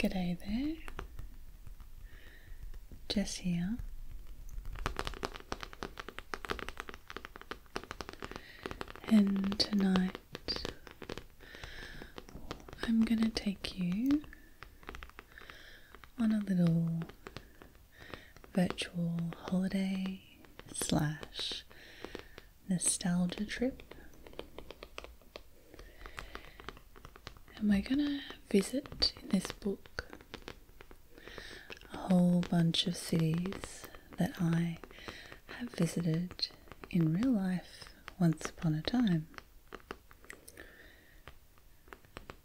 G'day there, Jess here. And tonight I'm gonna take you on a little virtual holiday / nostalgia trip. And we're gonna visit in this book a whole bunch of cities that I have visited in real life once upon a time.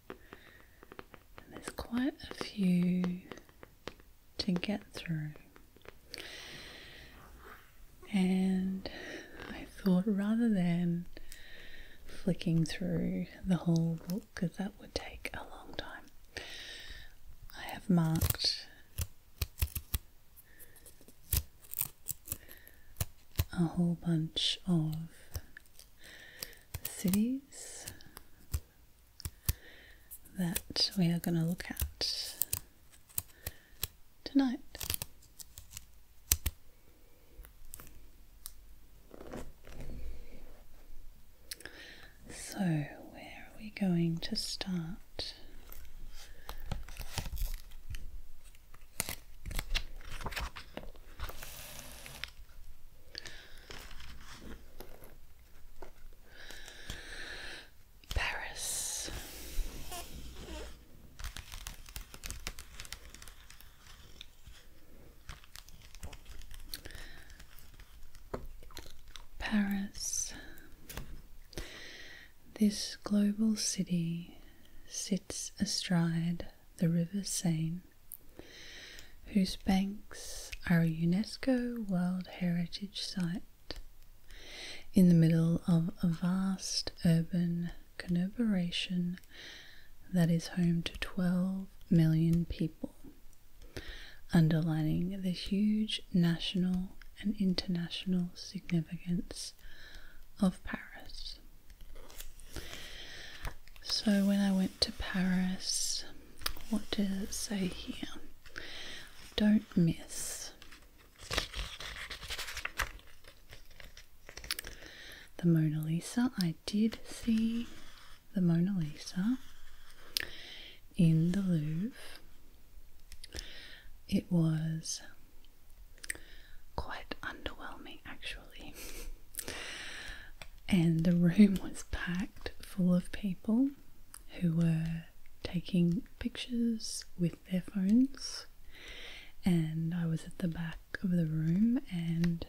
And there's quite a few to get through. And I thought rather than flicking through the whole book, because that would take a long time, I have marked a whole bunch of cities that we are going to look at tonight. So, where are we going to start? Paris. Paris. This global city sits astride the River Seine, whose banks are a UNESCO World Heritage Site, in the middle of a vast urban conurbation that is home to 12 million people, underlining the huge national and international significance of Paris. So when I went to Paris, what does it say here? Don't miss the Mona Lisa. I did see the Mona Lisa in the Louvre. It was quite underwhelming, actually. And the room was packed full of people who were taking pictures with their phones, and I was at the back of the room and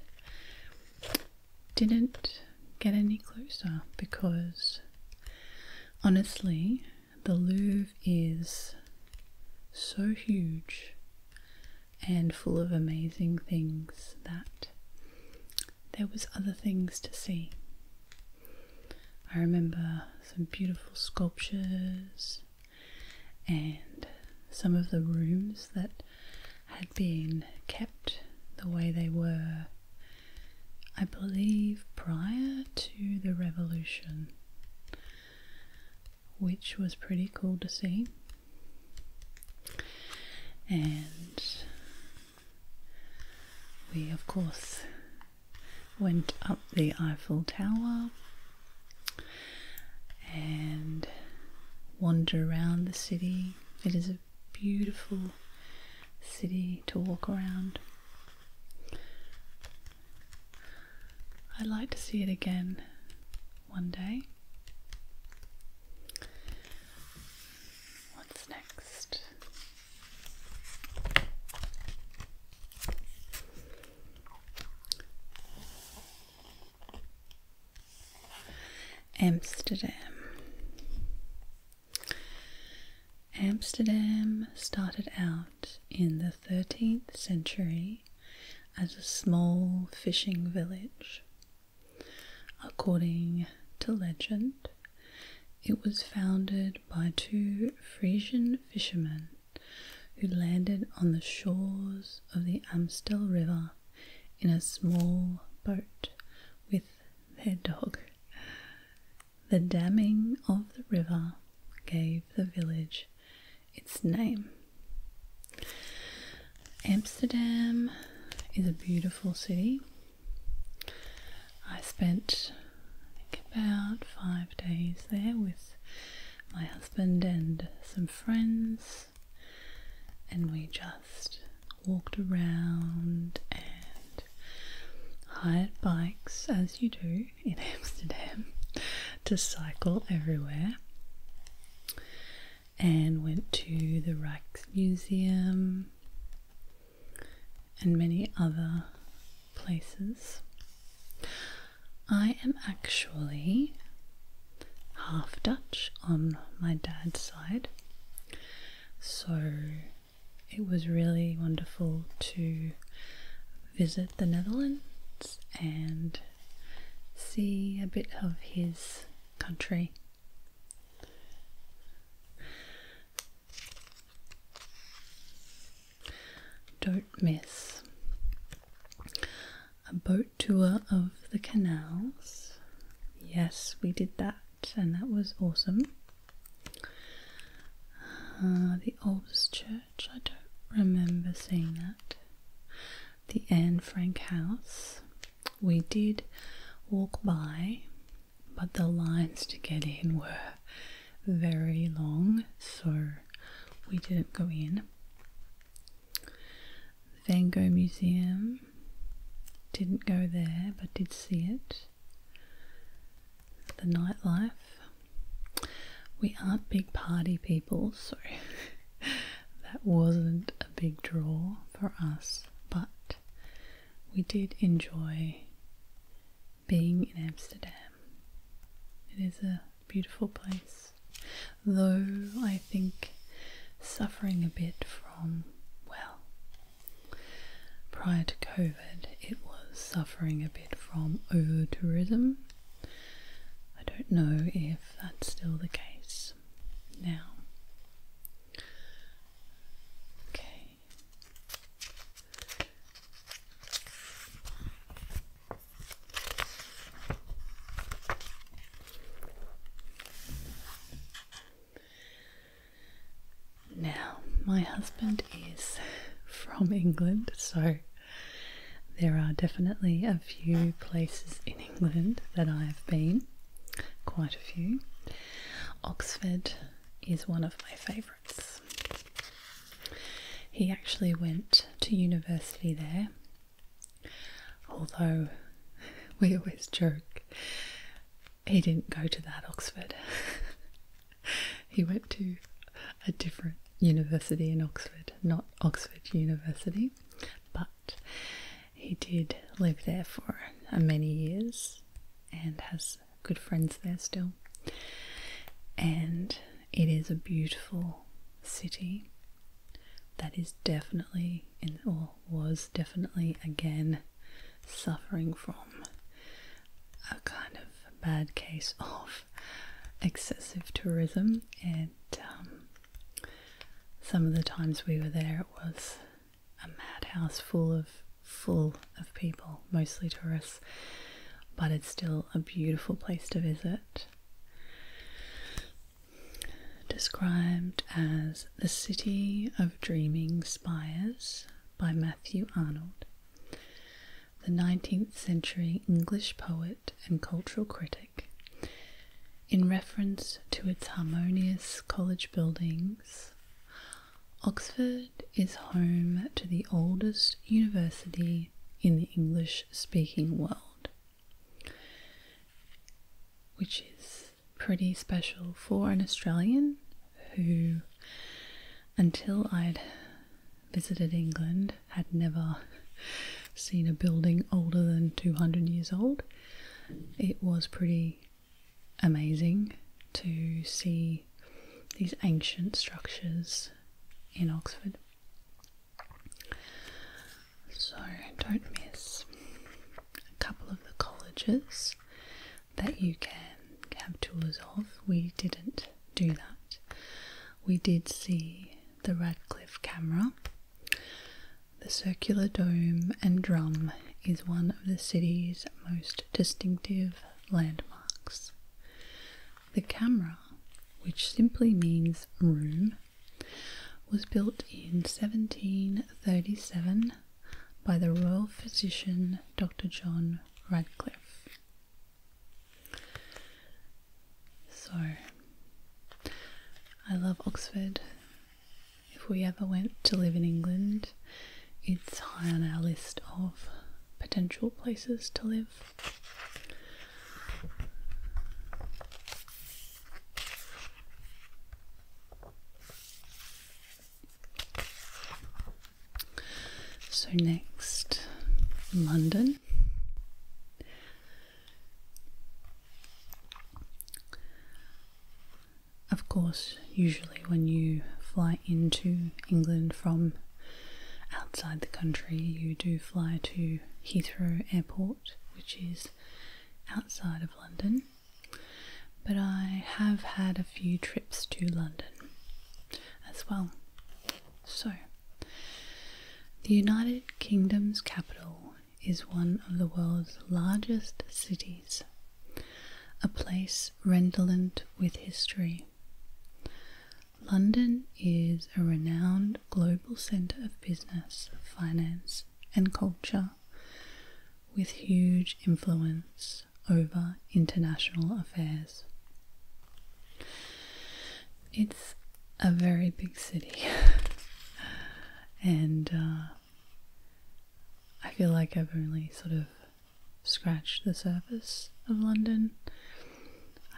didn't get any closer because honestly the Louvre is so huge and full of amazing things that there was other things to see. I remember some beautiful sculptures and some of the rooms that had been kept the way they were, I believe, prior to the revolution, which was pretty cool to see. And we, of course, went up the Eiffel Tower and wander around the city. It is a beautiful city to walk around. I'd like to see it again one day. What's next? Amsterdam. Amsterdam started out in the 13th century as a small fishing village. According to legend, it was founded by two Frisian fishermen who landed on the shores of the Amstel River in a small boat with their dog. The damming of the river gave the village its name. Amsterdam is a beautiful city. I spent, I think, about 5 days there with my husband and some friends, and we just walked around and hired bikes, as you do in Amsterdam, to cycle everywhere, and went to the Rijksmuseum and many other places. I am actually half Dutch on my dad's side, so it was really wonderful to visit the Netherlands and see a bit of his country. Don't miss a boat tour of the canals. Yes, we did that, and that was awesome. The oldest church, I don't remember seeing that. The Anne Frank house, we did walk by, but the lines to get in were very long, so we didn't go in. Van Gogh Museum, didn't go there but did see it. The nightlife, we aren't big party people, so that wasn't a big draw for us, but we did enjoy being in Amsterdam. It is a beautiful place, though I think suffering a bit from, well, prior to COVID, it was suffering a bit from over-tourism. I don't know if that's still the case now. Okay. Now, my husband is from England, so there are definitely a few places in England that I have been, quite a few. Oxford is one of my favourites. He actually went to university there, although we always joke he didn't go to that Oxford. He went to a different university in Oxford, not Oxford University, but he did live there for many years and has good friends there still. And it is a beautiful city that is definitely, or was definitely again, suffering from a kind of bad case of excessive tourism, and some of the times we were there it was a madhouse full of people, mostly tourists, but it's still a beautiful place to visit. Described as the City of Dreaming Spires by Matthew Arnold, the 19th century English poet and cultural critic, in reference to its harmonious college buildings. Oxford is home to the oldest university in the English-speaking world, which is pretty special for an Australian who, until I'd visited England, had never seen a building older than 200 years old. It was pretty amazing to see these ancient structures in Oxford. So don't miss a couple of the colleges that you can have tours of. We didn't do that. We did see the Radcliffe Camera. The circular dome and drum is one of the city's most distinctive landmarks. The camera, which simply means room, was built in 1737 by the royal physician Dr. John Radcliffe. So, I love Oxford. If we ever went to live in England, it's high on our list of potential places to live. So next, London. Of course, usually when you fly into England from outside the country, you do fly to Heathrow Airport, which is outside of London. But I have had a few trips to London as well. So, the United Kingdom's capital is one of the world's largest cities, a place redolent with history. London is a renowned global centre of business, finance and culture, with huge influence over international affairs. It's a very big city and I feel like I've only sort of scratched the surface of London.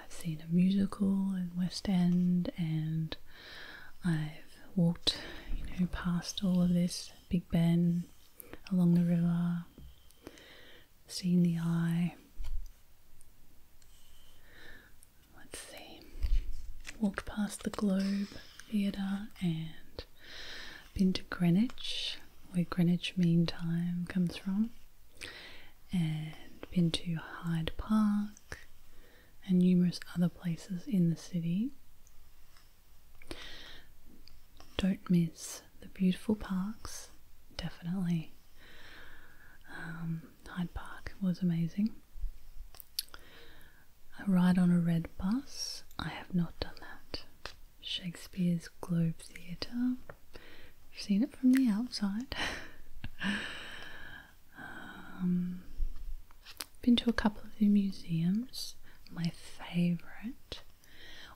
I've seen a musical in West End and I've walked, past all of this, Big Ben, along the river, seen the Eye. Let's see, walked past the Globe Theatre and been to Greenwich, where Greenwich Mean Time comes from, and been to Hyde Park and numerous other places in the city. Don't miss the beautiful parks, definitely. Hyde Park was amazing. A ride on a red bus, I have not done that. Shakespeare's Globe Theatre, I've seen it from the outside. Been to a couple of the museums. My favourite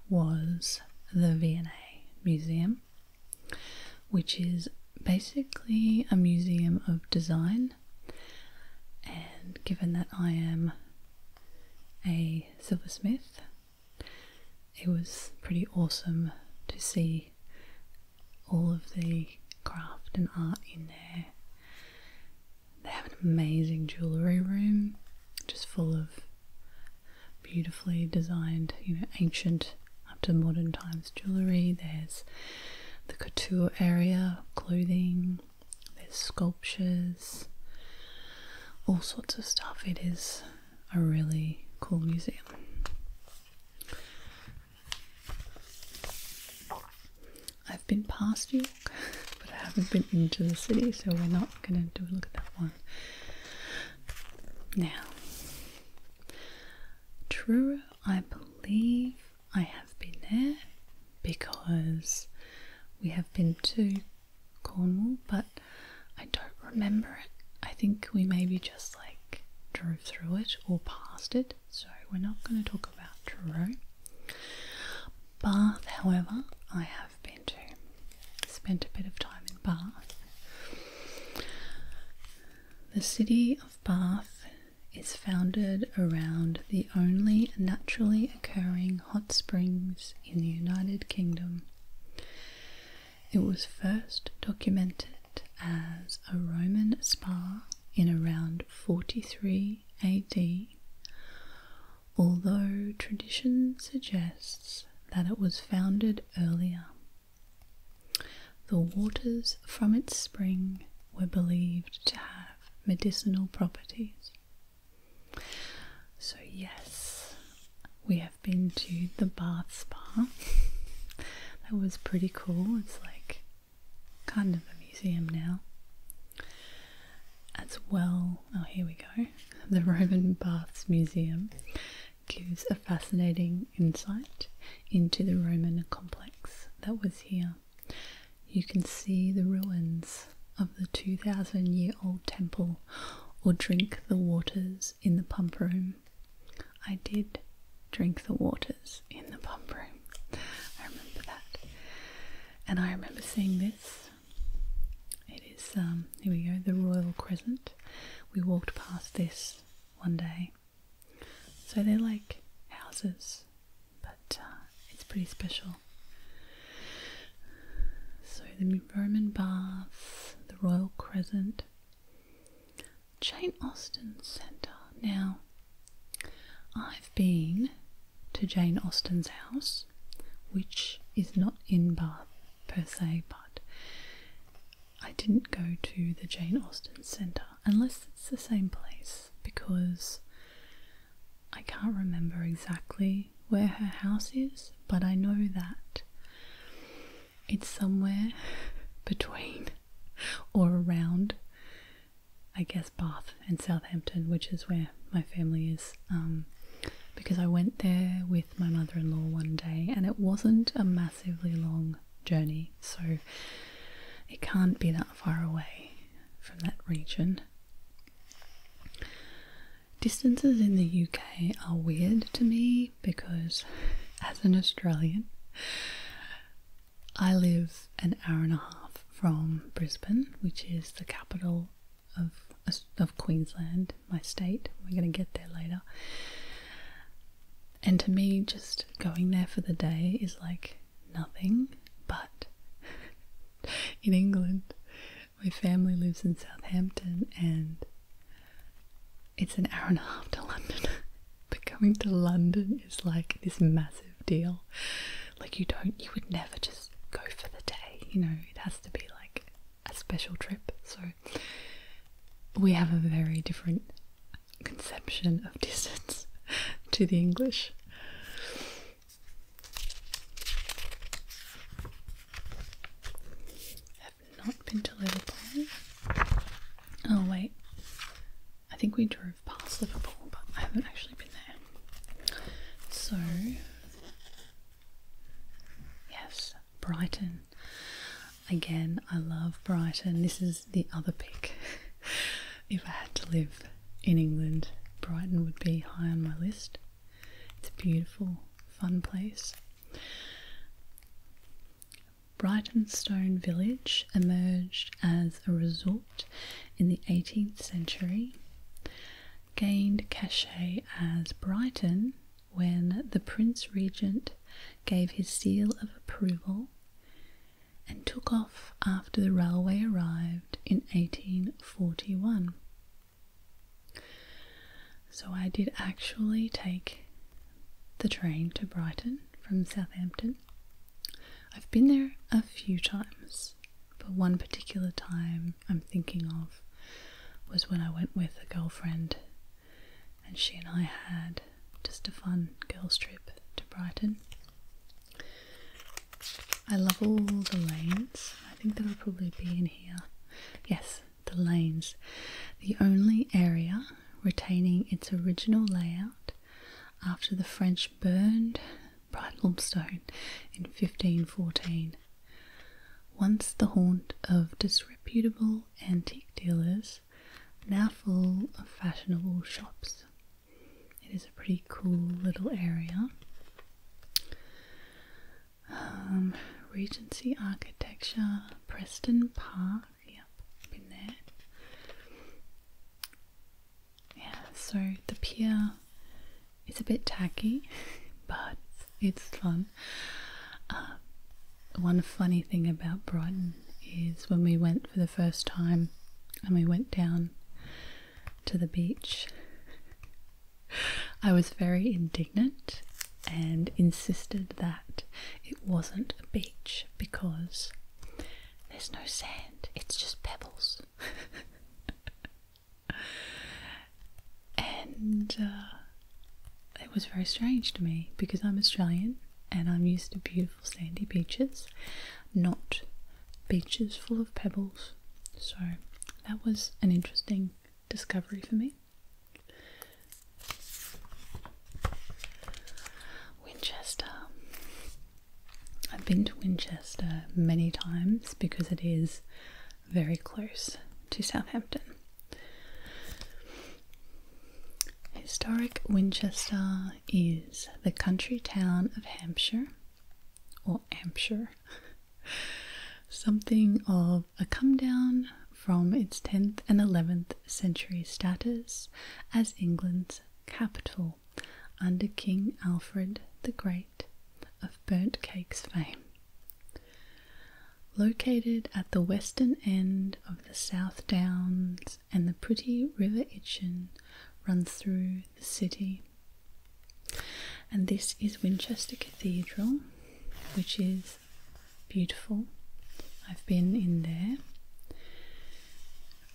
was the V&A Museum, which is basically a museum of design, and given that I am a silversmith, it was pretty awesome to see all of the craft and art in there. They have an amazing jewellery room, just full of beautifully designed, ancient up to modern times jewellery. There's the couture area, clothing, there's sculptures, all sorts of stuff. It is a really cool museum. I've been past York, but I haven't been into the city, so we're not going to do a look at that one. Now, Truro, I believe I have been there because we have been to Cornwall, but I don't remember it. I think we maybe just drove through it or past it, so we're not going to talk about Truro. Bath, however, I have been to. Spent a bit of time in Bath. The city of Bath is founded around the only naturally occurring hot springs in the United Kingdom. It was first documented as a Roman spa in around 43 AD, although tradition suggests that it was founded earlier. The waters from its spring were believed to have medicinal properties. So yes, we have been to the Bath Spa. That was pretty cool. It's kind of a museum now. As well, oh here we go, the Roman Baths Museum gives a fascinating insight into the Roman complex that was here. you can see the ruins of the 2,000-year-old temple or drink the waters in the pump room. I did drink the waters in the pump room. I remember that. And I remember seeing this. It is, here we go, the Royal Crescent. We walked past this one day. So they're like houses, but it's pretty special. So the Roman baths, the Royal Crescent, Jane Austen Centre. Now, I've been to Jane Austen's house, which is not in Bath per se, but I didn't go to the Jane Austen Centre unless it's the same place, because I can't remember exactly where her house is, but I know that it's somewhere between or around, I guess, Bath and Southampton, which is where my family is, because I went there with my mother-in-law one day and it wasn't a massively long journey, so it can't be that far away from that region. Distances in the UK are weird to me because as an Australian, I live an hour and a half from Brisbane, which is the capital of Queensland, my state. We're going to get there later. And to me, just going there for the day is like nothing. But in England, my family lives in Southampton and it's an hour and a half to London. But going to London is like this massive deal. Like you would never just go for the day, you know, it has to be like a special trip. So we have a very different conception of distance to the English. I've not been to Liverpool. Oh wait, I think we drove past Liverpool, but I haven't actually been there. So yes, Brighton. Again, I love Brighton. This is the other pick. If I had to live in England, Brighton would be high on my list. It's a beautiful, fun place. Brighton Stone Village emerged as a resort in the 18th century, gained cachet as Brighton when the Prince Regent gave his seal of approval, and took off after the railway arrived in 1841. So I did actually take the train to Brighton from Southampton. I've been there a few times, but one particular time I'm thinking of was when I went with a girlfriend and she and I had just a fun girls' trip to Brighton. I love all the lanes. I think that'll probably be in here. Yes, the lanes. The only area retaining its original layout after the French burned Brighthelmstone in 1514. Once the haunt of disreputable antique dealers, now full of fashionable shops. It is a pretty cool little area. Regency architecture, Preston Park, yep, been there. Yeah, so the pier is a bit tacky, but it's fun. One funny thing about Brighton is when we went for the first time and we went down to the beach, I was very indignant and insisted that it wasn't a beach because there's no sand, it's just pebbles. And it was very strange to me because I'm Australian and I'm used to beautiful sandy beaches, not beaches full of pebbles. So that was an interesting discovery for me. Winchester. I've been to Winchester many times because it is very close to Southampton. Historic Winchester is the country town of Hampshire, or Ampshire, something of a come down from its 10th and 11th century status as England's capital under King Alfred the Great of burnt cakes fame. Located at the western end of the South Downs and the pretty River Itchen runs through the city. And this is Winchester Cathedral, which is beautiful. I've been in there.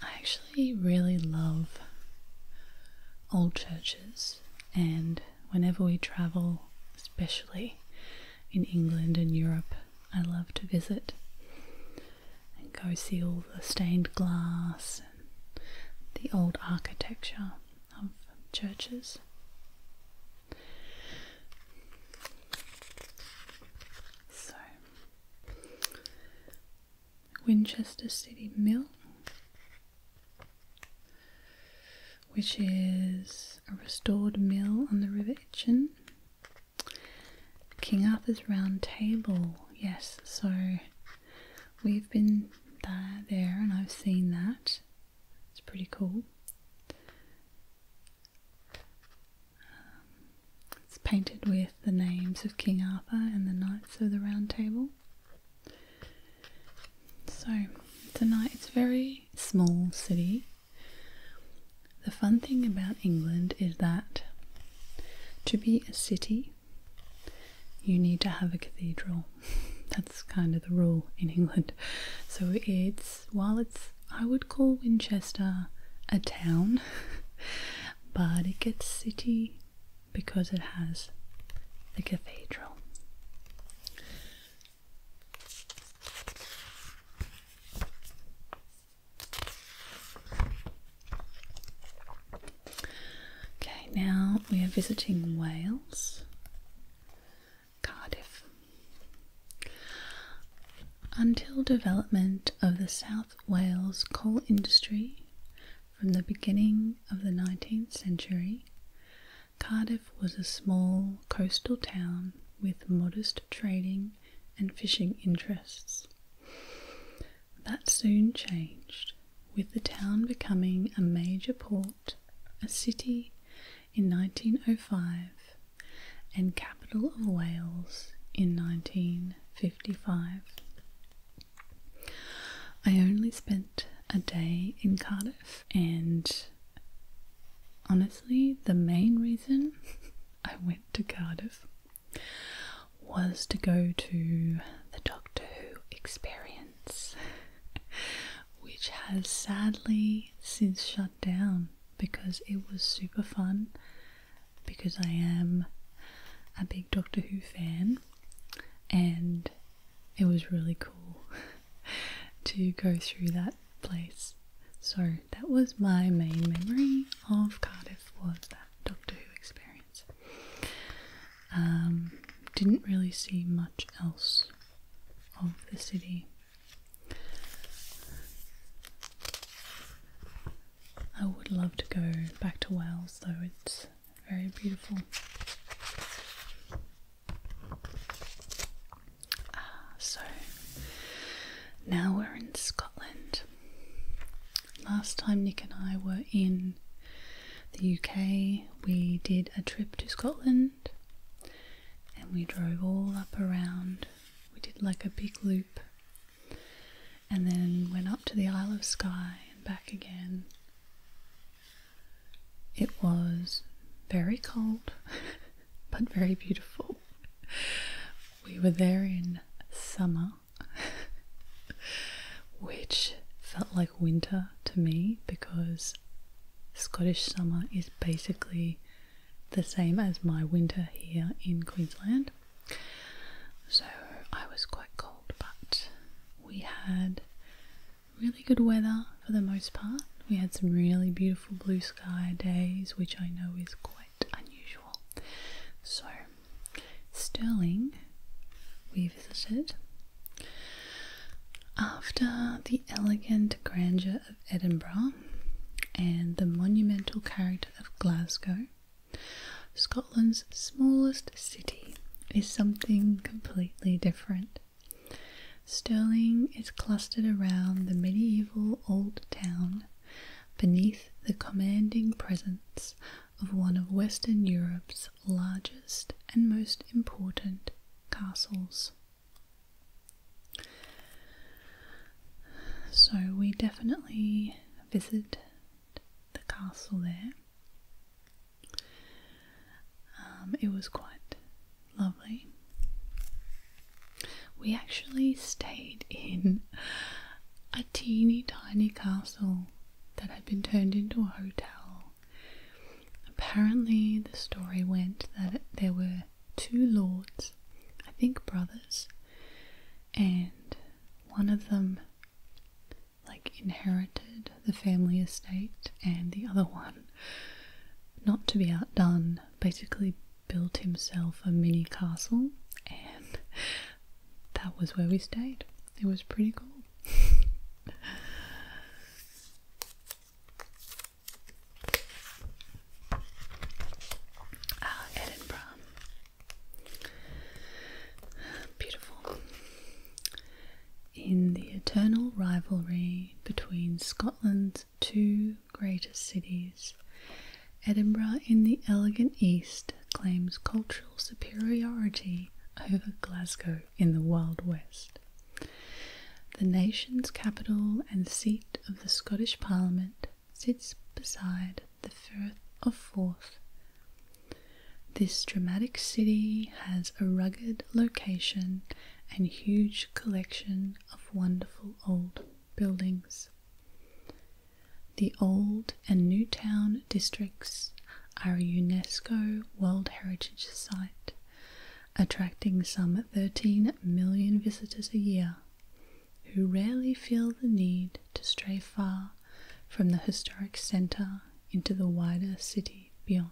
I actually really love old churches, and whenever we travel, especially in England and Europe, I love to visit and go see all the stained glass and the old architecture of churches. So, Winchester City Mill, which is a restored mill on the River Itchen. King Arthur's Round Table, yes, so we've been there and I've seen that. It's pretty cool. It's painted with the names of King Arthur and the Knights of the Round Table. So it's a very small city. The fun thing about England is that to be a city, you need to have a cathedral. That's kind of the rule in England. So I would call Winchester a town, but it gets city because it has the cathedral. Okay, now we are visiting Wales. Cardiff. Until development of the South Wales coal industry from the beginning of the 19th century, Cardiff was a small coastal town with modest trading and fishing interests. That soon changed, with the town becoming a major port, a city in 1905, and capital of Wales in 1955. I only spent a day in Cardiff, and honestly the main reason I went to Cardiff was to go to the Doctor Who experience, which has sadly since shut down because it was super fun, because I am a big Doctor Who fan and it was really cool to go through that place. So that was my main memory of Cardiff, was that Doctor Who experience. Didn't really see much else of the city. I would love to go back to Wales though, it's very beautiful. So now we're in Scotland. Last time Nick and I were in the UK, we did a trip to Scotland and we drove all up around. We did like a big loop and then went up to the Isle of Skye and back again. It was very cold but very beautiful. We were there in summer which felt like winter to me because Scottish summer is basically the same as my winter here in Queensland. So I was quite cold, but we had really good weather for the most part. We had some really beautiful blue sky days, which I know is quite unusual. So Stirling, we visited visited. After the elegant grandeur of Edinburgh and the monumental character of Glasgow, Scotland's smallest city is something completely different. Stirling is clustered around the medieval old town beneath the commanding presence of one of Western Europe's largest and most important castles. So we definitely visited the castle there. It was quite lovely. We actually stayed in a teeny tiny castle that had been turned into a hotel. Apparently the story went that there were two lords, I think brothers, and one of them inherited the family estate, and the other one, not to be outdone, basically built himself a mini castle, and that was where we stayed. It was pretty cool. Edinburgh. Beautiful. In the eternal rivalry between Scotland's two greatest cities, Edinburgh in the elegant east claims cultural superiority over Glasgow in the Wild West. The nation's capital and seat of the Scottish Parliament sits beside the Firth of Forth. This dramatic city has a rugged location and huge collection of wonderful old buildings. The Old and New Town districts are a UNESCO World Heritage Site, attracting some 13 million visitors a year, who rarely feel the need to stray far from the historic centre into the wider city beyond.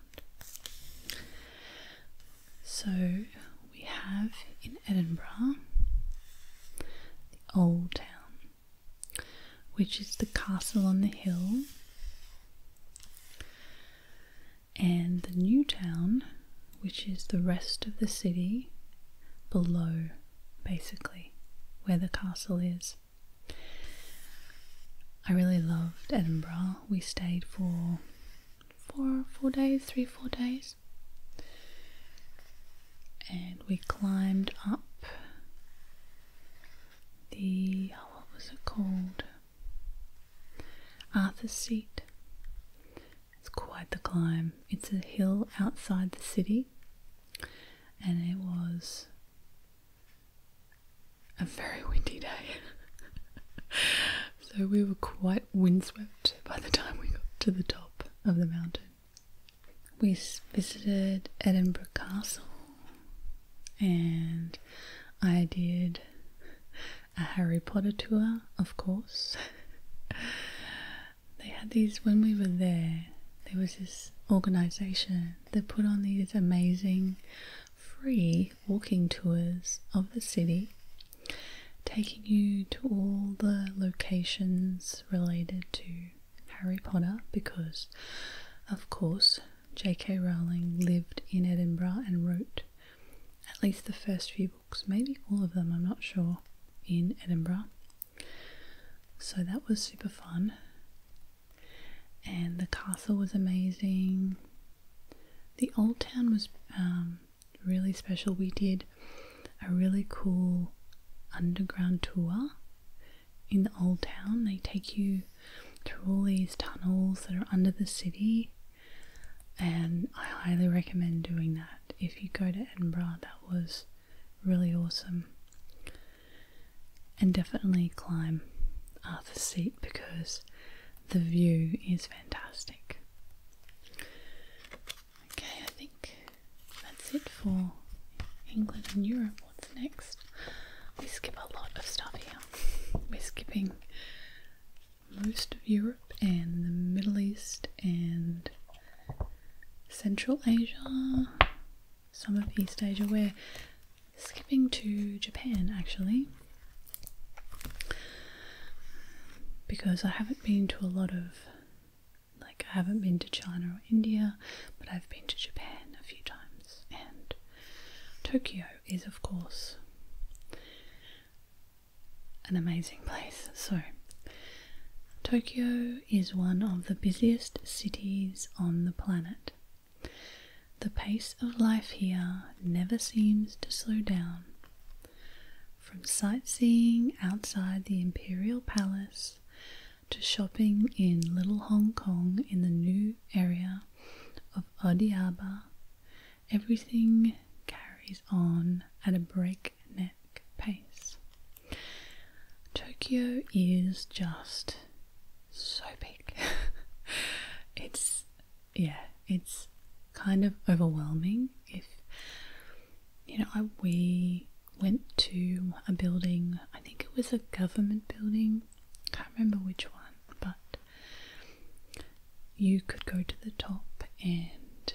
So we have in Edinburgh the Old Town, which is the castle on the hill, and the New Town, which is the rest of the city below, basically, where the castle is. I really loved Edinburgh. We stayed for 4 days, 3-4 days. And we climbed up the, what was it called? Arthur's Seat. It's quite the climb. It's a hill outside the city, and it was a very windy day. So we were quite windswept by the time we got to the top of the mountain. We visited Edinburgh Castle, and I did a Harry Potter tour, of course. They had these, when we were there was this organisation that put on these amazing free walking tours of the city, taking you to all the locations related to Harry Potter, because of course J.K. Rowling lived in Edinburgh and wrote at least the first few books, maybe all of them, I'm not sure, in Edinburgh. So that was super fun. And the castle was amazing. The Old Town was really special. We did a really cool underground tour in the Old Town. They take you through all these tunnels that are under the city, and I highly recommend doing that. If you go to Edinburgh, that was really awesome. And definitely climb Arthur's Seat because the view is fantastic. Okay, I think that's it for England and Europe. What's next? We skip a lot of stuff here. We're skipping most of Europe and the Middle East and Central Asia, some of East Asia. We're skipping to Japan actually, because I haven't been to a lot of, like, I haven't been to China or India, but I've been to Japan a few times, and Tokyo is of course an amazing place. So Tokyo is one of the busiest cities on the planet. The pace of life here never seems to slow down. From sightseeing outside the Imperial Palace to shopping in Little Hong Kong in the new area of Odiaba, everything carries on at a breakneck pace. Tokyo is just so big. it's kind of overwhelming. If we went to a building, I think it was a government building, can't remember which one, but you could go to the top and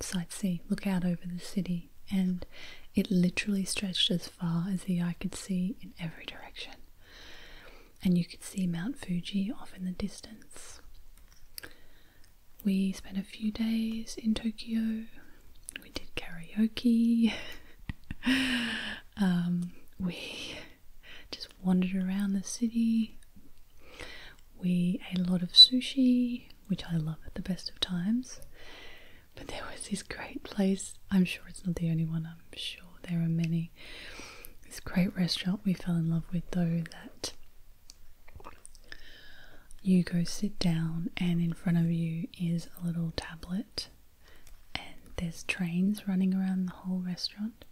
sightsee, look out over the city, and it literally stretched as far as the eye could see in every direction, and you could see Mount Fuji off in the distance. We spent a few days in Tokyo. We did karaoke. We just wandered around the city. We ate a lot of sushi, which I love at the best of times. But there was this great place, I'm sure it's not the only one, I'm sure there are many. This great restaurant we fell in love with though, that you go sit down and in front of you is a little tablet and there's trains running around the whole restaurant,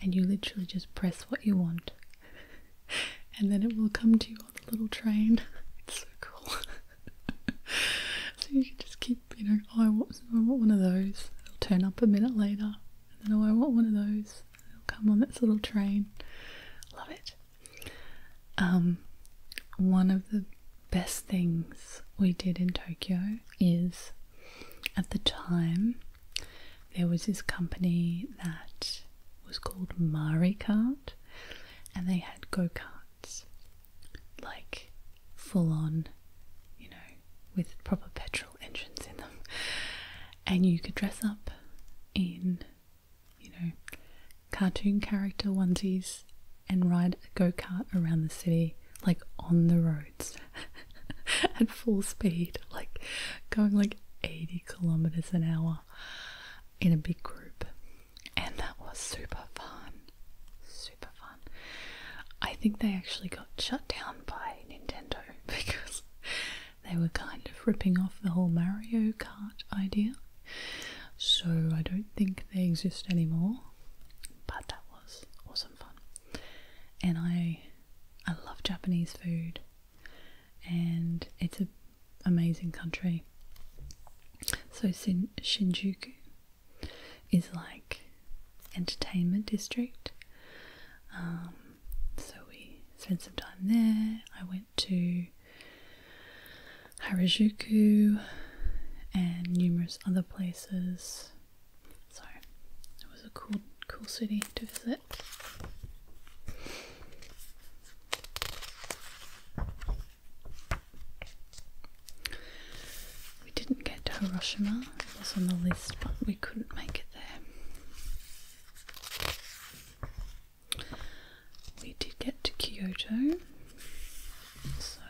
and you literally just press what you want and then it will come to you on the little train. It's so cool. So you can just keep, I want one of those. It'll turn up a minute later, and then I want one of those. It'll come on this little train. Love it. One of the best things we did in Tokyo is, at the time, there was this company that was called Mari Kart, and they had go-karts, like full on, with proper petrol engines in them, and you could dress up in cartoon character onesies and ride a go-kart around the city, like on the roads at full speed, like going like 80 kilometers an hour in a big group, and that was super fun. I think they actually got shut down by Nintendo because they were kind of ripping off the whole Mario Kart idea, so I don't think they exist anymore, but that was awesome fun. And I love Japanese food, and it's an amazing country. So Shinjuku is like entertainment district, so we spent some time there. I went to Harajuku and numerous other places, so it was a cool city to visit. We didn't get to Hiroshima, it was on the list, but we couldn't make it there. We did get to Kyoto, so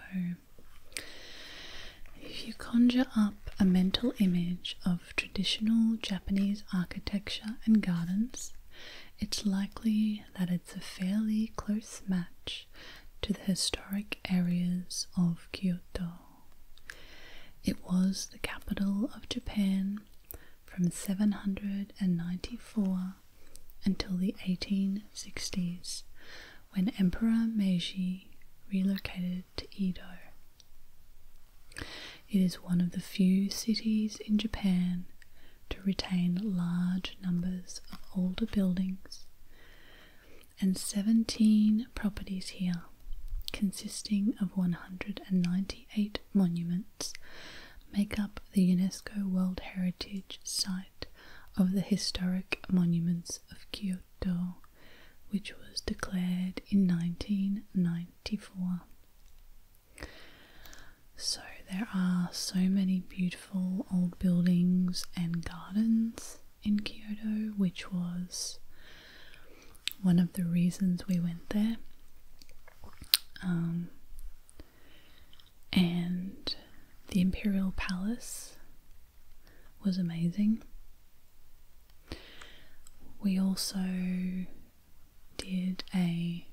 if you conjure up a mental image of traditional Japanese architecture and gardens, it's likely that it's a fairly close match to the historic areas of Kyoto. It was the capital of Japan from 794 until the 1860s, when Emperor Meiji relocated to Edo. It is one of the few cities in Japan to retain large numbers of older buildings, and 17 properties here, consisting of 198 monuments, make up the UNESCO World Heritage Site of the Historic Monuments of Kyoto, which was declared in 1994. So there are so many beautiful old buildings and gardens in Kyoto, which was one of the reasons we went there. And the Imperial Palace was amazing. We also did a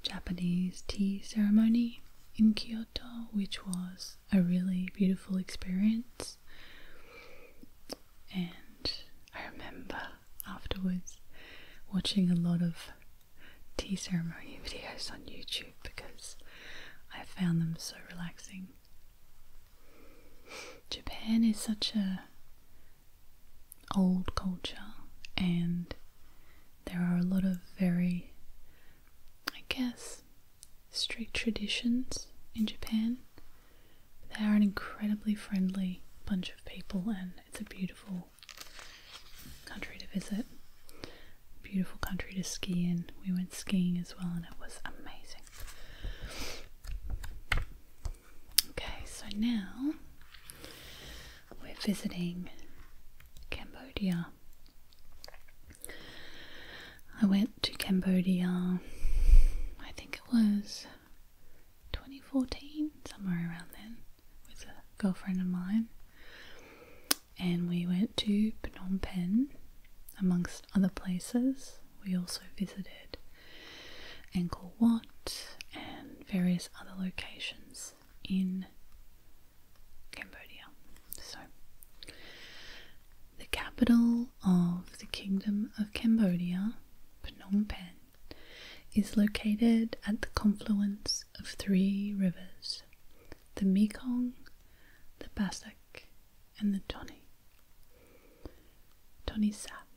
Japanese tea ceremony in Kyoto, which was a really beautiful experience. And I remember afterwards watching a lot of tea ceremony videos on YouTube because I found them so relaxing. Japan is such a old culture, and there are a lot of very, I guess, strict traditions in Japan. They are an incredibly friendly bunch of people, and it's a beautiful country to visit. Beautiful country to ski in. We went skiing as well, and it was amazing. Okay, so now we're visiting Cambodia. I went to Cambodia, I think it was 2014, somewhere around then, with a girlfriend of mine. And we went to Phnom Penh, amongst other places. We also visited Angkor Wat and various other locations in Cambodia. So, the capital of the Kingdom of Cambodia, Phnom Penh, is located at the confluence of three rivers, the Mekong, the Bassac, and the Tony Sap.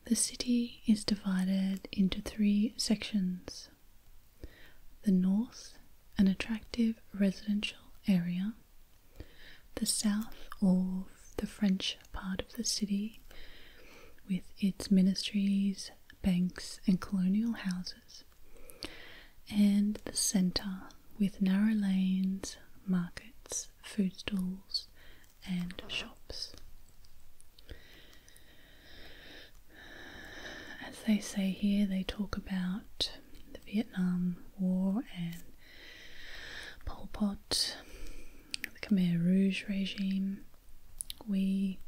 The city is divided into three sections. The north, an attractive residential area. The south, or the French part of the city, with its ministries, banks and colonial houses. And the centre, with narrow lanes, markets, food stalls and shops. As they say here, they talk about the Vietnam War and Pol Pot, the Khmer Rouge regime. We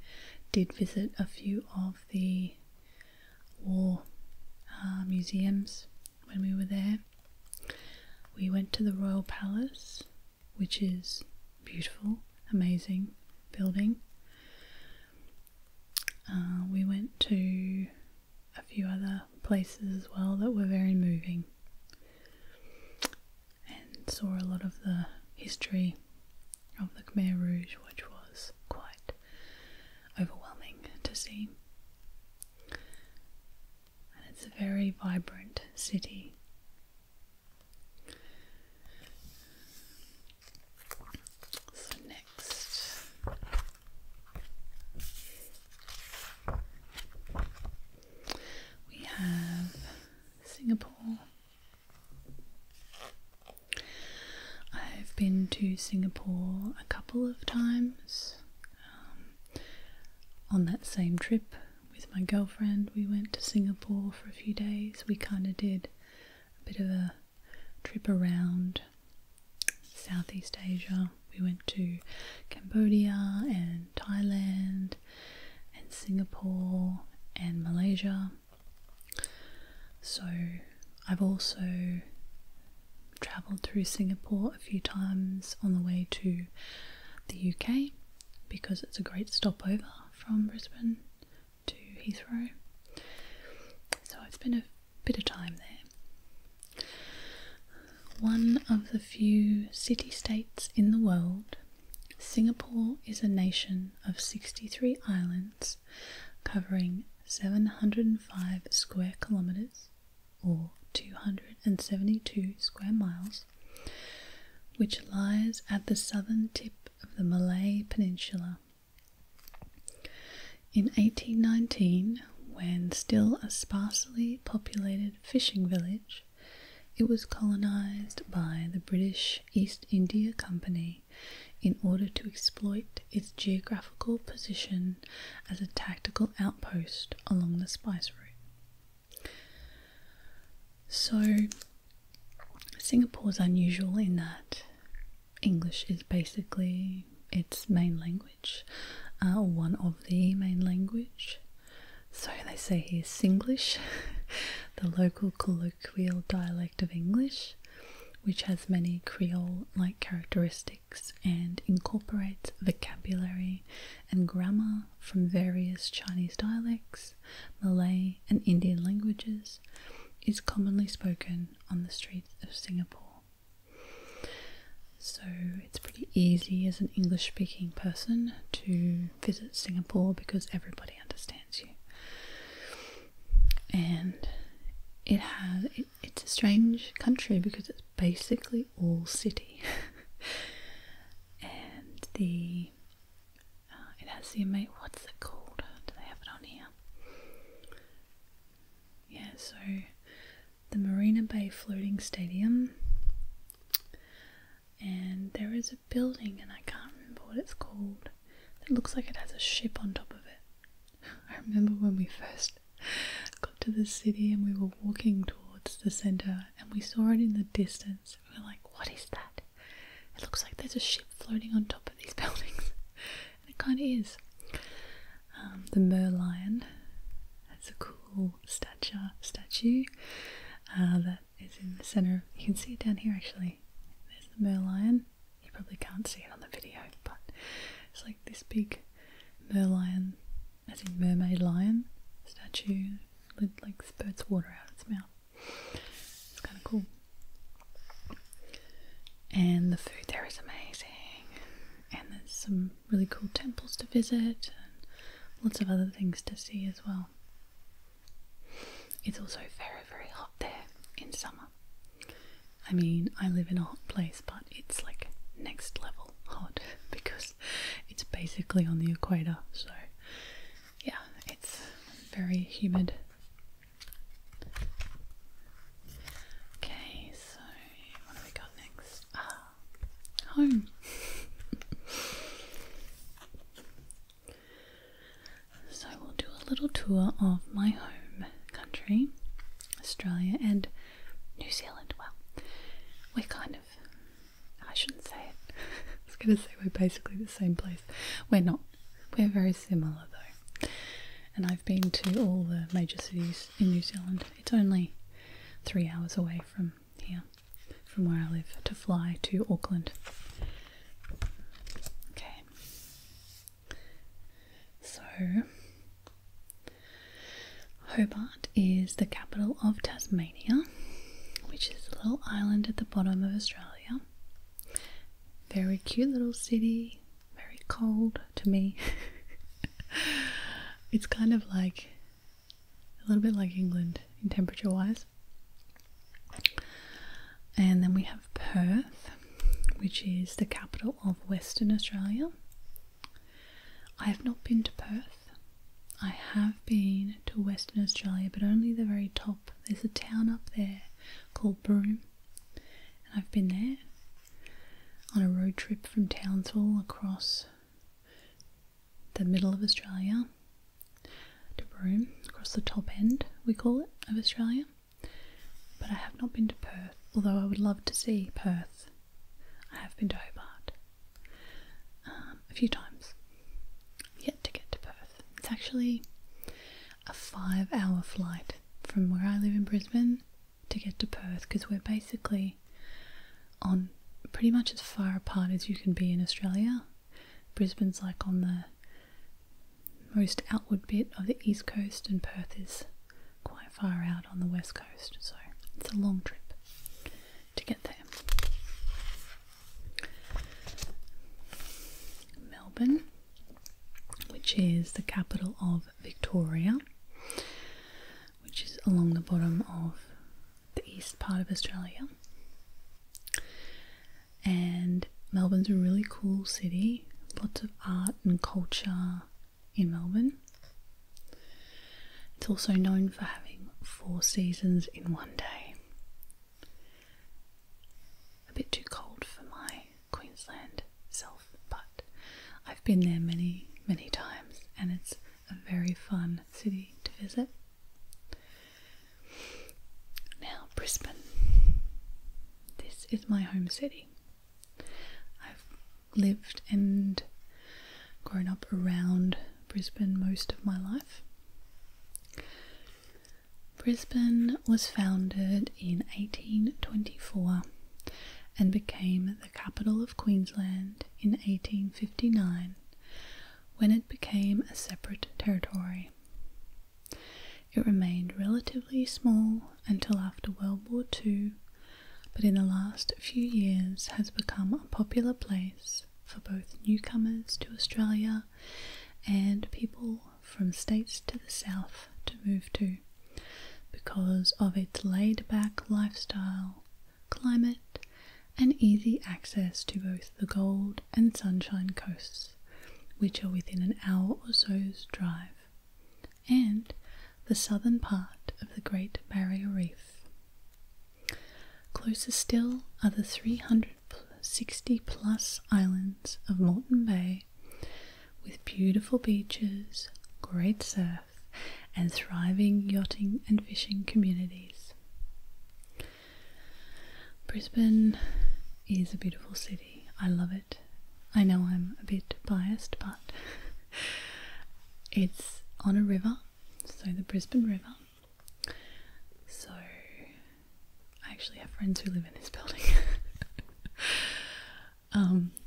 did visit a few of the war museums when we were there. We went to the Royal Palace, which is beautiful, amazing building. We went to a few other places as well that were very moving, and saw a lot of the history of the Khmer Rouge, which was quite overwhelming to see. And it's a very vibrant city. So next, we have Singapore. I've been to Singapore a couple of times. On that same trip with my girlfriend, we went to Singapore for a few days. We kind of did a bit of a trip around Southeast Asia. We went to Cambodia and Thailand and Singapore and Malaysia. So I've also travelled through Singapore a few times on the way to the UK, because it's a great stopover from Brisbane to Heathrow. So I've spent a bit of time there. One of the few city-states in the world, Singapore is a nation of 63 islands covering 705 square kilometres, or 272 square miles, which lies at the southern tip of the Malay Peninsula. In 1819, when still a sparsely populated fishing village, it was colonised by the British East India Company in order to exploit its geographical position as a tactical outpost along the spice route. So, Singapore is unusual in that English is basically its main language, one of the main language. So they say here Singlish, the local colloquial dialect of English, which has many Creole-like characteristics and incorporates vocabulary and grammar from various Chinese dialects, Malay and Indian languages, is commonly spoken on the streets of Singapore. So it's pretty easy as an English-speaking person to visit Singapore because everybody understands you. And it's a strange country because it's basically all city. And it has the amazing, what's it called? Do they have it on here? Yeah, so the Marina Bay Floating Stadium, and there is a building, and I can't remember what it's called. It looks like it has a ship on top of it. I remember when we first got to the city and we were walking towards the centre and we saw it in the distance. We were like, what is that? It looks like there's a ship floating on top of these buildings. And it kind of is. The merlion, that's a cool statue that is in the centre. You can see it down here actually. There's the merlion. You probably can't see it on the video, but it's like this big merlion, as in mermaid lion statue, with like spurts water out its mouth. It's kind of cool. And the food there is amazing. And there's some really cool temples to visit and lots of other things to see as well. It's also very, very hot there in summer. I mean, I live in a hot place, but it's like next level hot because it's basically on the equator. So yeah, it's very humid. Okay, so what have we got next? Home. So we'll do a little tour of my home country, Australia, and New Zealand. Well, we're kind of, I shouldn't say it. I was going to say we're basically the same place. We're not. We're very similar though. And I've been to all the major cities in New Zealand. It's only 3 hours away from here, from where I live, to fly to Auckland. Okay. So, Hobart is the capital of Tasmania, which is a little island at the bottom of Australia. Very cute little city, very cold to me. It's kind of like a little bit like England in temperature wise. And then we have Perth, which is the capital of Western Australia. I have not been to Perth. I have been to Western Australia, but only the very top. There's a town up there called Broome, and I've been there on a road trip from Townsville across the middle of Australia to Broome, across the top end, we call it, of Australia. But I have not been to Perth, although I would love to see Perth. I have been to Hobart a few times, yet to get to Perth. It's actually a 5-hour flight from where I live in Brisbane to get to Perth, because we're basically on pretty much as far apart as you can be in Australia. Brisbane's like on the most outward bit of the east coast, and Perth is quite far out on the west coast, so it's a long trip to get there. Melbourne, which is the capital of Victoria, which is along the bottom of the east part of Australia. And Melbourne's a really cool city, lots of art and culture in Melbourne. It's also known for having 4 seasons in one day. A bit too cold for my Queensland self, but I've been there many, many times, and it's a very fun city to visit. Now, Brisbane. This is my home city. I've lived and grown up around Brisbane most of my life. Brisbane was founded in 1824 and became the capital of Queensland in 1859 when it became a separate territory. It remained relatively small until after World War II, but in the last few years has become a popular place for both newcomers to Australia and people from states to the south to move to, because of its laid-back lifestyle, climate, and easy access to both the Gold and Sunshine Coasts, which are within an hour or so's drive, and the southern part of the Great Barrier Reef. Closer still are the 360 plus islands of Moreton Bay, with beautiful beaches, great surf, and thriving yachting and fishing communities. Brisbane is a beautiful city. I love it. I know I'm a bit biased, but it's on a river, so the Brisbane River. So I actually have friends who live in this building.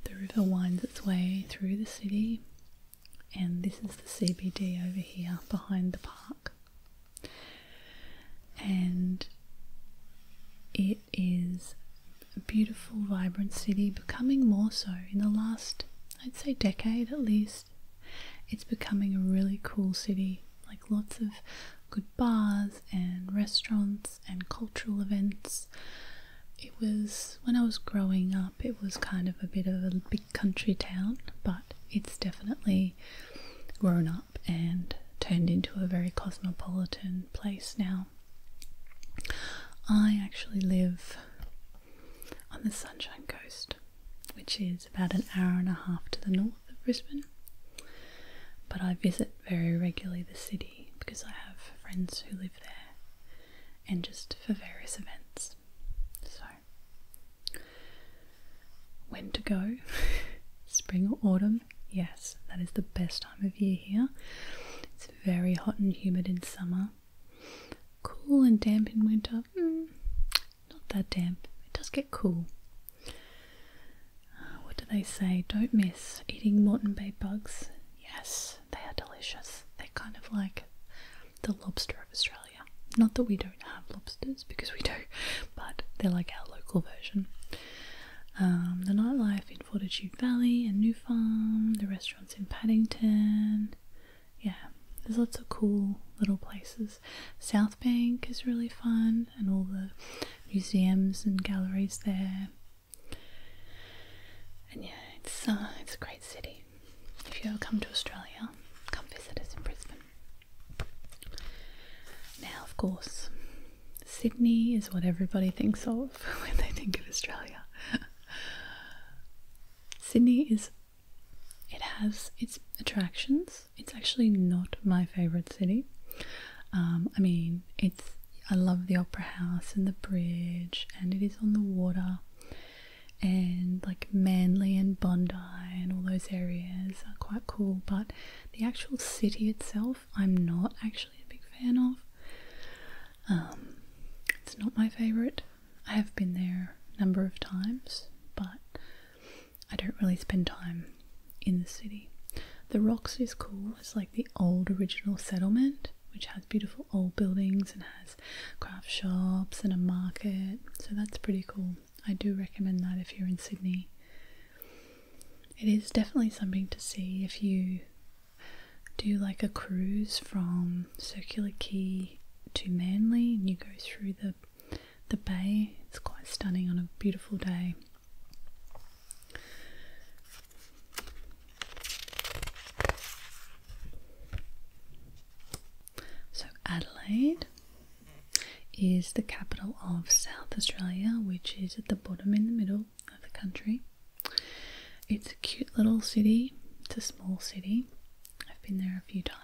The river winds its way through the city, and this is the CBD over here behind the park. And it is a beautiful, vibrant city, becoming more so in the last, I'd say, decade at least. It's becoming a really cool city, like lots of good bars and restaurants and cultural events. It was, when I was growing up, it was kind of a bit of a big country town, but it's definitely grown up and turned into a very cosmopolitan place now. I actually live on the Sunshine Coast, which is about an hour and a half to the north of Brisbane, but I visit very regularly the city because I have friends who live there, and just for various events. So, when to go? Spring or autumn? Yes, that is the best time of year here. It's very hot and humid in summer, cool and damp in winter. Not that damp. It does get cool. What do they say? Don't miss eating Moreton Bay bugs. Yes, they are delicious. They're kind of like the lobster of Australia. Not that we don't have lobsters, because we do, but they're like our local version. The nightlife in Fortitude Valley and New Farm, the restaurants in Paddington. Yeah, there's lots of cool little places. South Bank is really fun, and all the museums and galleries there. And yeah, it's a great city. If you ever come to Australia, come visit us in Brisbane. Now, of course, Sydney is what everybody thinks of when they think of Australia. Sydney has its attractions. It's actually not my favourite city. I mean, I love the Opera House and the bridge, and it is on the water, and like Manly and Bondi and all those areas are quite cool, but the actual city itself I'm not actually a big fan of. It's not my favourite. I have been there a number of times, but I don't really spend time in the city. The Rocks is cool. It's like the old original settlement, which has beautiful old buildings and has craft shops and a market, so that's pretty cool. I do recommend that if you're in Sydney. It is definitely something to see if you do like a cruise from Circular Quay to Manly and you go through the bay. It's quite stunning on a beautiful day. So Adelaide is the capital of South Australia, which is at the bottom in the middle of the country. It's a cute little city. It's a small city. I've been there a few times.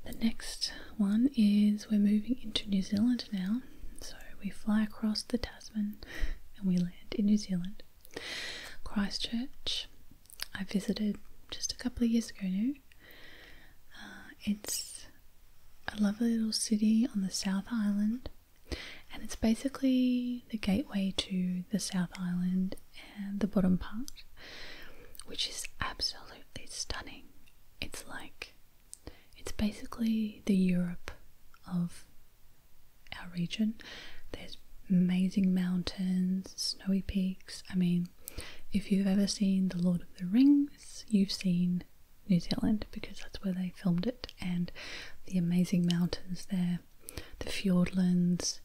The next one is we're moving into New Zealand now. So we fly across the Tasman and we land in New Zealand. Christchurch, I visited just a couple of years ago now. It's a lovely little city on the South Island, and it's basically the gateway to the South Island and the bottom part, which is absolutely stunning. It's basically the Europe of our region. There's amazing mountains, snowy peaks. I mean, if you've ever seen The Lord of the Rings, you've seen New Zealand, because that's where they filmed it, and the amazing mountains there, the fjordlands.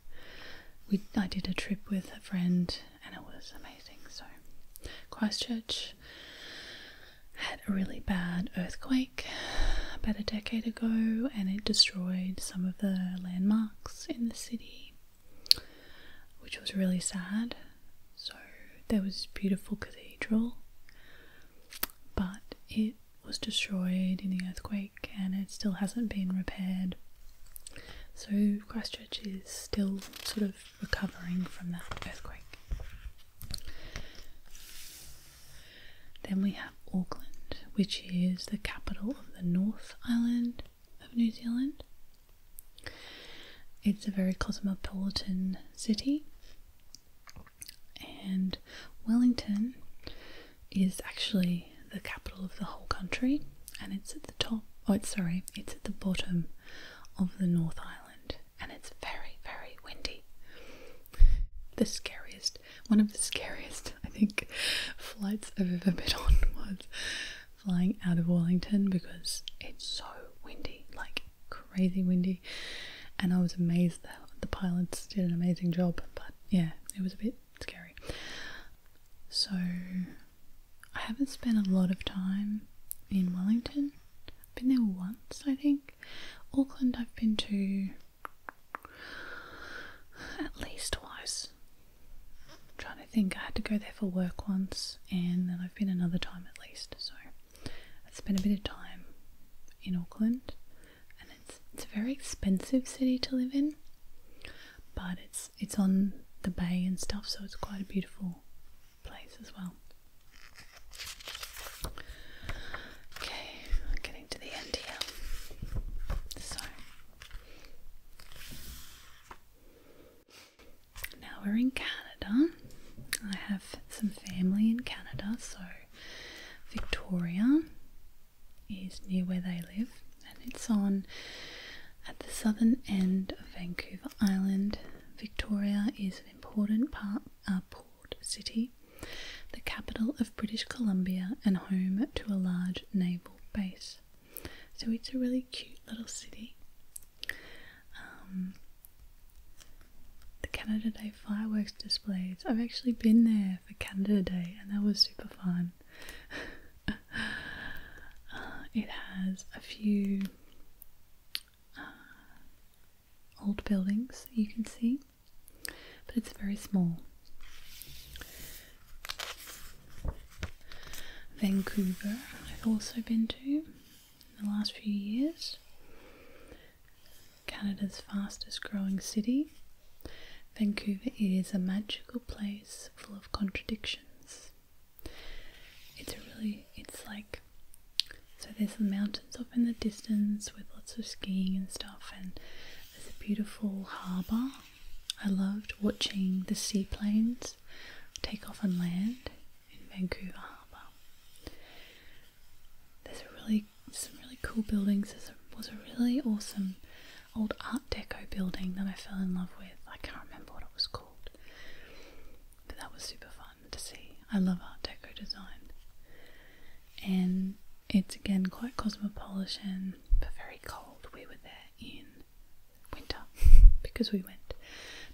I did a trip with a friend and it was amazing. So Christchurch had a really bad earthquake about a decade ago, and it destroyed some of the landmarks in the city, which was really sad. So there was a beautiful cathedral, but it was destroyed in the earthquake and it still hasn't been repaired. So Christchurch is still sort of recovering from that earthquake. Then we have Auckland, which is the capital of the North Island of New Zealand. It's a very cosmopolitan city, and Wellington is actually the capital of the whole country, and it's at the top, it's at the bottom of the North Island, and it's very, very windy. One of the scariest, I think, flights I've ever been on was flying out of Wellington, because it's so windy, like crazy windy, and I was amazed that the pilots did an amazing job, but yeah, it was a bit scary. So I haven't spent a lot of time in Wellington. I've been there once, I think. Auckland I've been to at least twice. I'm trying to think, I had to go there for work once, and then I've been another time at least. So I've spent a bit of time in Auckland, and it's a very expensive city to live in, but it's on the bay and stuff, so it's quite a beautiful place as well. Okay, we're getting to the end here. So now we're in Canada. I have some family in Canada, so Victoria is near where they live, and it's at the southern end of Vancouver Island. Victoria is an important port city, the capital of British Columbia, and home to a large naval base. So it's a really cute little city. The Canada Day fireworks displays, I've actually been there for Canada Day, and that was super fun. It has a few old buildings that you can see, but it's very small. Vancouver I've also been to in the last few years. Canada's fastest growing city. Vancouver is a magical place full of contradictions. So there's the mountains off in the distance with lots of skiing and stuff, and there's a beautiful harbour. I loved watching the seaplanes take off and land in Vancouver Harbour. There's some really cool buildings. There was a really awesome old Art Deco building that I fell in love with. I can't remember what it was called, but that was super fun to see. I love Art Deco design, and it's again quite cosmopolitan but very cold. We were there in winter because we went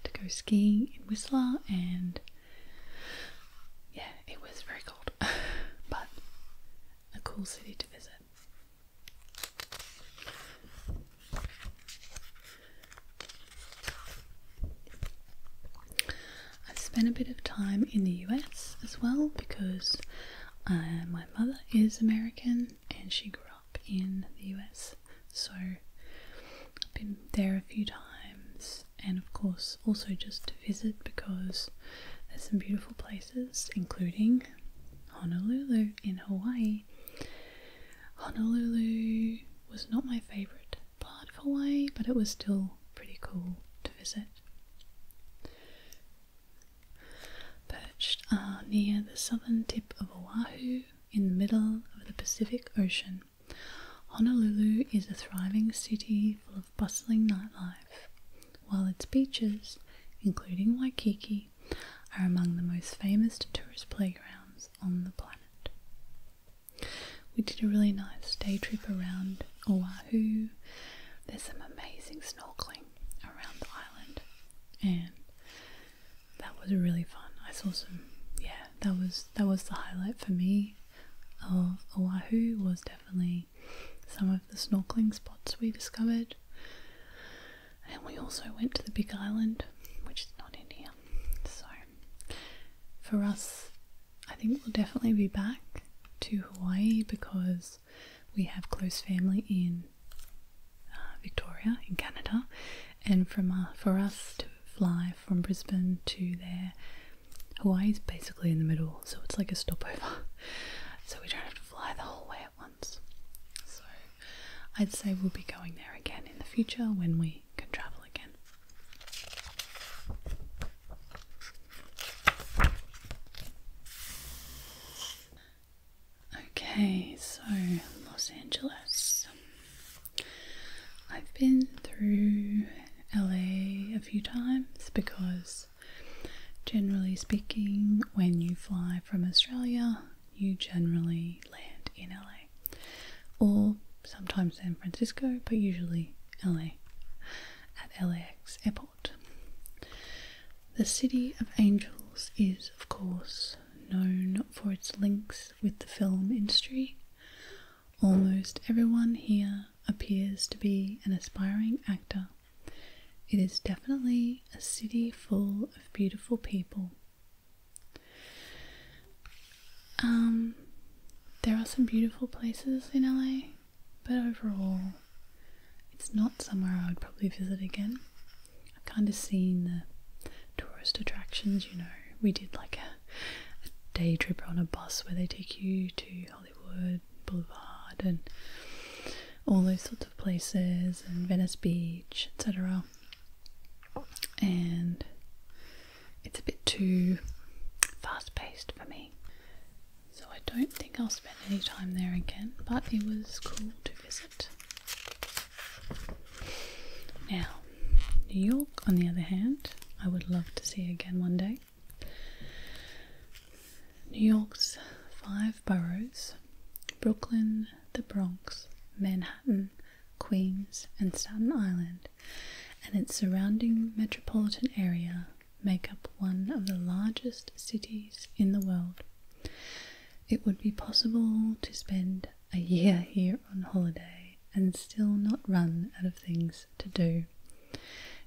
to go skiing in Whistler, and yeah, it was very cold but a cool city to visit. spent a bit of time in the US as well because my mother is American and she grew up in the US, so I've been there a few times, and of course also just to visit because there's some beautiful places, including Honolulu in Hawaii. Honolulu was not my favourite part of Hawaii, but it was still pretty cool to visit. Perched near the southern tip of Oahu in the middle of the Pacific Ocean, Honolulu is a thriving city full of bustling nightlife, while its beaches, including Waikiki, are among the most famous tourist playgrounds on the planet. We did a really nice day trip around Oahu. There's some amazing snorkeling around the island, and that was really fun. I saw some, that was the highlight for me of Oahu, was definitely some of the snorkeling spots we discovered. And we also went to the Big Island, which is not in here. So for us, I think we'll definitely be back to Hawaii because we have close family in Victoria in Canada, and for us to fly from Brisbane to there, Hawaii's basically in the middle, so it's like a stopover, so we don't have to fly the whole way at once. So I'd say we'll be going there again in the future when we can travel again. Okay, so Los Angeles. I've been through LA a few times because, generally speaking, when you fly from Australia, you generally land in LA, or sometimes San Francisco, but usually LA, at LAX airport. The City of Angels is, of course, known for its links with the film industry. Almost everyone here appears to be an aspiring actor. It is definitely a city full of beautiful people. There are some beautiful places in LA, but overall it's not somewhere I would probably visit again. I've kind of seen the tourist attractions, you know. We did like a day trip on a bus where they take you to Hollywood Boulevard and all those sorts of places, and Venice Beach, etc. And it's a bit too fast-paced for me, so I don't think I'll spend any time there again, but it was cool to visit. Now, New York, on the other hand, I would love to see again one day. New York's 5 boroughs, Brooklyn, the Bronx, Manhattan, Queens, and Staten Island, and its surrounding metropolitan area make up one of the largest cities in the world. It would be possible to spend a year here on holiday and still not run out of things to do.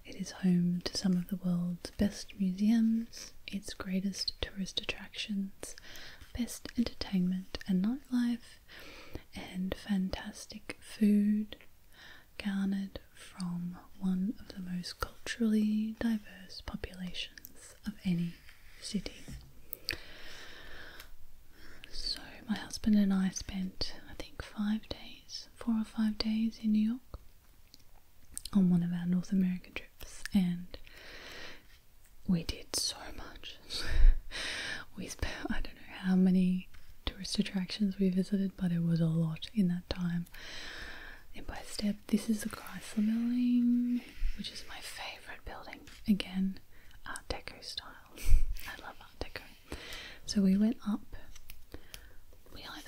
It is home to some of the world's best museums, its greatest tourist attractions, best entertainment and nightlife, and fantastic food, garnered from one of the most culturally diverse populations of any city. So my husband and I spent, I think, 4 or 5 days in New York on one of our North American trips, and we did so much. We spent, I don't know how many tourist attractions we visited, but it was a lot in that time. Empire State, this is the Chrysler Building, which is my favourite building. Again, Art Deco style. I love Art Deco. So we either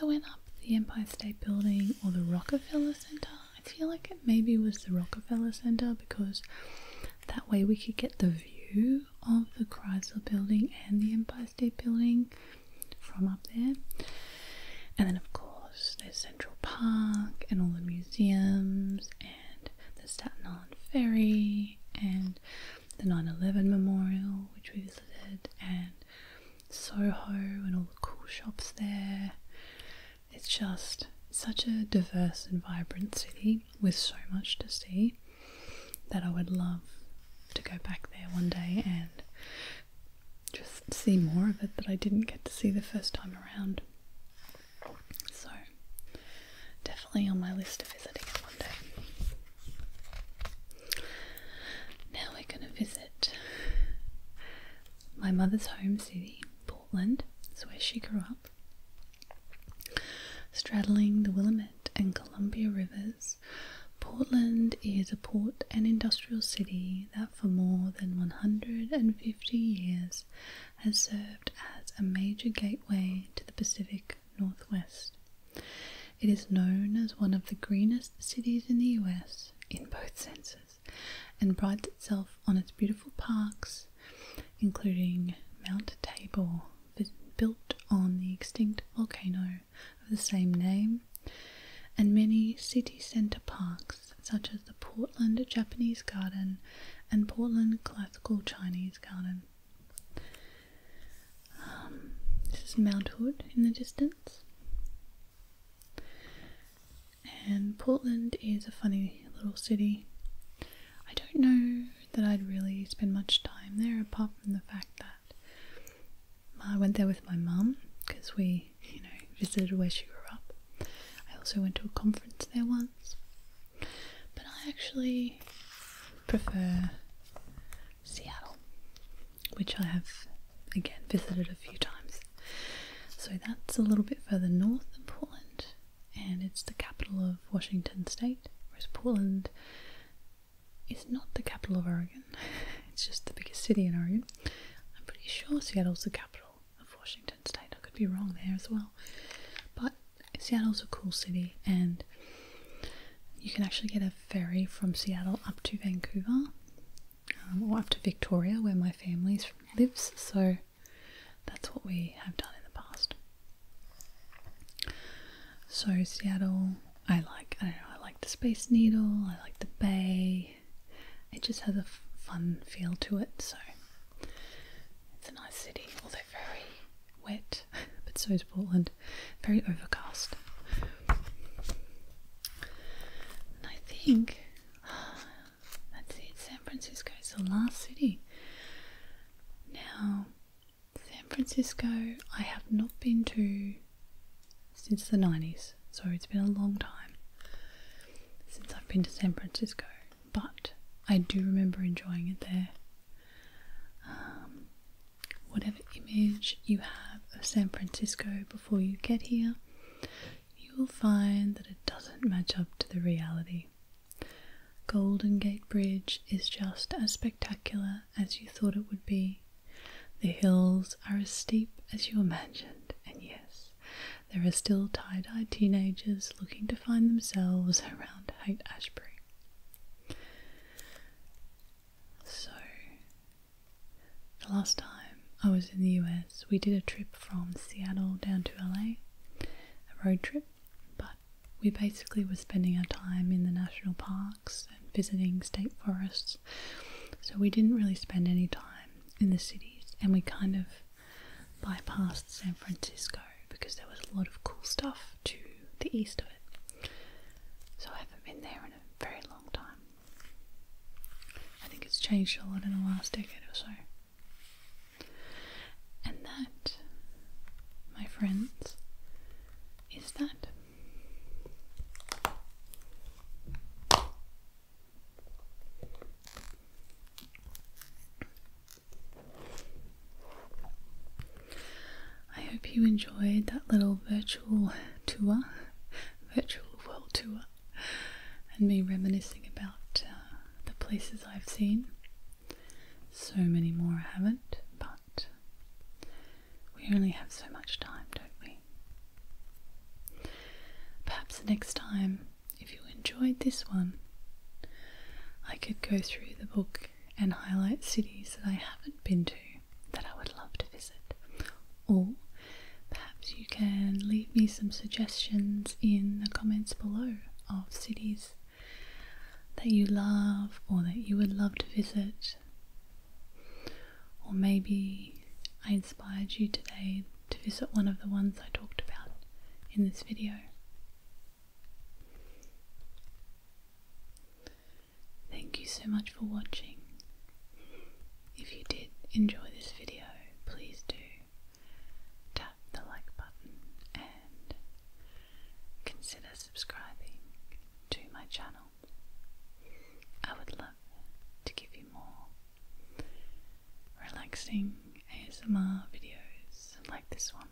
went up the Empire State Building or the Rockefeller Center. I feel like it maybe was the Rockefeller Center because that way we could get the view of the Chrysler Building and the Empire State Building from up there. And then of course there's Central Park and all the museums and the Staten Island Ferry and the 9/11 Memorial, which we visited, and such a diverse and vibrant city with so much to see that I would love to go back there one day and just see more of it that I didn't get to see the first time around. So definitely on my list of visiting it one day. Now we're going to visit my mother's home city, Portland. It's where she grew up. Straddling the Willamette and Columbia rivers, Portland is a port and industrial city that for more than 150 years has served as a major gateway to the Pacific Northwest. It is known as one of the greenest cities in the US in both senses, and prides itself on its beautiful parks, including Mount Tabor, built on the extinct volcano of the same name, and many city centre parks such as the Portland Japanese Garden and Portland Classical Chinese Garden. This is Mount Hood in the distance. And Portland is a funny little city. I don't know that I'd really spend much time there, apart from the fact that I went there with my mum because we, visited where she grew up. I also went to a conference there once. But I actually prefer Seattle, which I have, again, visited a few times. So that's a little bit further north than Portland, and it's the capital of Washington State, whereas Portland is not the capital of Oregon. It's just the biggest city in Oregon. I'm pretty sure Seattle's the capital of Washington State. I could be wrong there as well. But Seattle's a cool city, and you can actually get a ferry from Seattle up to Vancouver, or up to Victoria, where my family lives. So that's what we have done in the past. So Seattle, I like the Space Needle, I like the bay. It just has a fun feel to it, so it's a nice city, although very wet, but so is Portland, very overcast. And I think that's it. San Francisco is the last city. Now, San Francisco I have not been to since the 90s, so it's been a long time since I've been to San Francisco, but I do remember enjoying it there. Whatever image you have of San Francisco before you get here, you will find that it doesn't match up to the reality. Golden Gate Bridge is just as spectacular as you thought it would be. The hills are as steep as you imagined, and yes, there are still tie-dyed teenagers looking to find themselves around Haight-Ashbury. So, the last time I was in the US, we did a trip from Seattle down to LA, a road trip, but we basically were spending our time in the national parks and visiting state forests, so we didn't really spend any time in the cities, and we kind of bypassed San Francisco because there was a lot of cool stuff to the east of it. So I haven't been there in a very long time. I think it's changed a lot in the last decade or so. And that, my friends, is that. I hope you enjoyed that little virtual world tour, and me reminiscing about the places I've seen. So many more I haven't, but we only have so much time, don't we? Perhaps the next time, if you enjoyed this one, I could go through the book and highlight cities that I haven't been to that I would love to visit. Or perhaps you can leave me some suggestions in the comments below of cities that you love or that you would love to visit. Or maybe I inspired you today to visit one of the ones I talked about in this video. so much for watching. If you did enjoy this video, please do tap the like button and consider subscribing to my channel. I would love to give you more relaxing ASMR videos like this one.